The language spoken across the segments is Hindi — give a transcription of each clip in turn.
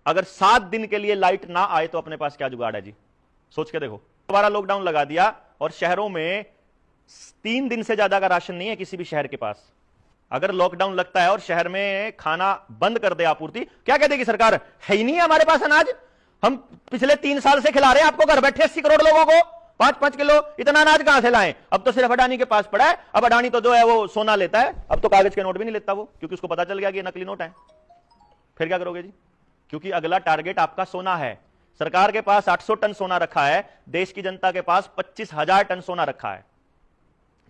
अगर 7 दिन के लिए लाइट ना आए तो अपने पास क्या जुगाड़ है जी? सोच के देखो। दोबारा लॉकडाउन लगा दिया और शहरों में 3 दिन से ज्यादा का राशन नहीं है किसी भी शहर के पास। अगर लॉकडाउन लगता है और शहर में खाना बंद कर दे आपूर्ति, क्या कह देगी सरकार? है ही नहीं है हमारे पास अनाज, हम पिछले 3 साल से खिला रहे हैं आपको घर बैठे 80 करोड़ लोगों को 5-5 किलो, इतना अनाज कहां से लाएं? अब तो सिर्फ अडानी के पास पड़ा है। अब अडानी तो जो है वो सोना लेता है, अब तो कागज के नोट भी नहीं लेता वो, क्योंकि उसको पता चल गया कि ये नकली नोट है। फिर क्या करोगे जी? क्योंकि अगला टारगेट आपका सोना है। सरकार के पास 800 टन सोना रखा है, देश की जनता के पास 25,000 टन सोना रखा है।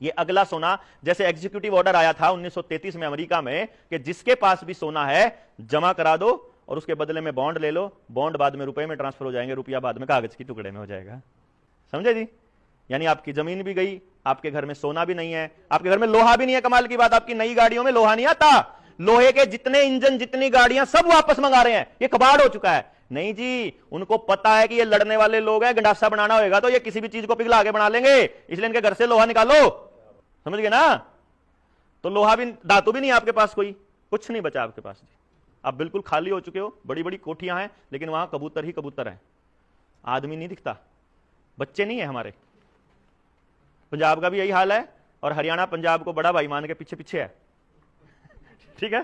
ये अगला सोना, जैसे एग्जीक्यूटिव ऑर्डर आया था 1933 में अमेरिका में कि जिसके पास भी सोना है जमा करा दो और उसके बदले में बॉन्ड ले लो, बॉन्ड बाद में रुपए में ट्रांसफर हो जाएंगे, रुपया बाद में कागज के टुकड़े में हो जाएगा। समझे जी? यानी आपकी जमीन भी गई, आपके घर में सोना भी नहीं है, आपके घर में लोहा भी नहीं है। कमाल की बात, आपकी नई गाड़ियों में लोहा नहीं आता। लोहे के जितने इंजन, जितनी गाड़ियां सब वापस मंगा रहे हैं, ये कबाड़ हो चुका है। नहीं जी, उनको पता है कि ये लड़ने वाले लोग हैं, गंडासा बनाना होगा तो ये किसी भी चीज को पिघला के बना लेंगे, इसलिए इनके घर से लोहा निकालो। समझ गए ना? तो लोहा भी, धातु भी नहीं आपके पास, कोई कुछ नहीं बचा आपके पास जी। आप बिल्कुल खाली हो चुके हो। बड़ी बड़ी कोठियां हैं लेकिन वहां कबूतर ही कबूतर हैं, आदमी नहीं दिखता, बच्चे नहीं है हमारे। पंजाब का भी यही हाल है और हरियाणा पंजाब को बड़ा भाई मान के पीछे पीछे है। ठीक है,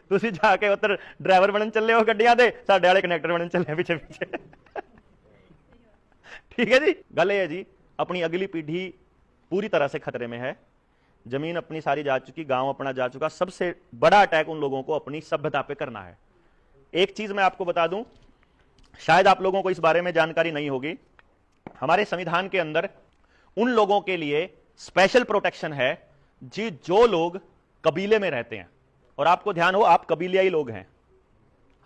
तुसी जाके उधर ड्राइवर बनन चले हो गड्डियां दे, साडे वाले कनेक्टर बनन चले पीछे पीछे। ठीक है जी। गल ये है जी, अपनी अगली पीढ़ी पूरी तरह से खतरे में है। जमीन अपनी सारी जा चुकी, गांव अपना जा चुका। सबसे बड़ा अटैक उन लोगों को अपनी सभ्यता पे करना है। एक चीज मैं आपको बता दूं, शायद आप लोगों को इस बारे में जानकारी नहीं होगी, हमारे संविधान के अंदर उन लोगों के लिए स्पेशल प्रोटेक्शन है जी जो लोग कबीले में रहते हैं। और आपको ध्यान हो, आप कबीलियाई लोग हैं,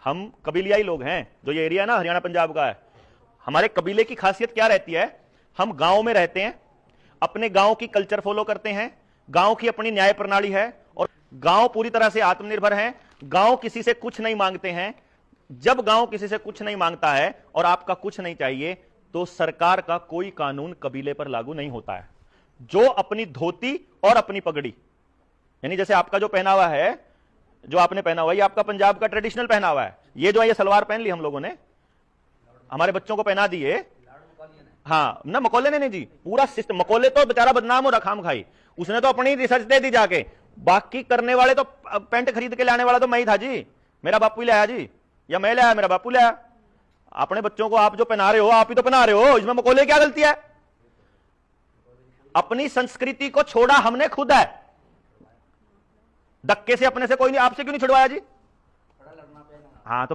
हम कबीलियाई लोग हैं। जो ये एरिया ना हरियाणा पंजाब का है, हमारे कबीले की खासियत क्या रहती है? हम गांव में रहते हैं, अपने गांव की कल्चर फॉलो करते हैं, गांव की अपनी न्याय प्रणाली है और गांव पूरी तरह से आत्मनिर्भर है। गांव किसी से कुछ नहीं मांगते हैं। जब गांव किसी से कुछ नहीं मांगता है और आपका कुछ नहीं चाहिए तो सरकार का कोई कानून कबीले पर लागू नहीं होता है। जो अपनी धोती और अपनी पगड़ी, यानी जैसे आपका जो पहनावा है, जो आपने पहना हुआ, ये आपका पंजाब का ट्रेडिशनल पहनावा है। ये जो है ये सलवार पहन ली हम लोगों ने, हमारे बच्चों को पहना दिए। हाँ ना, मकोले ने नहीं जी, पूरा सिस्टम। मकोले तो बेचारा बदनाम हो रहा खाम खाई, उसने तो अपनी रिसर्च दे दी जाके। बाकी करने वाले तो, पेंट खरीद के लाने वाला तो मैं ही था जी, मेरा बापू ही लाया जी, या मैं लाया, मेरा बापू लाया। अपने बच्चों को आप जो पहना रहे हो, आप ही तो पहना रहे हो, इसमें मकोले क्या गलती है? अपनी संस्कृति को छोड़ा हमने खुद है, धक्के से अपने से कोई नहीं। आपसे क्यों नहीं छुड़वाया जी? हाँ तो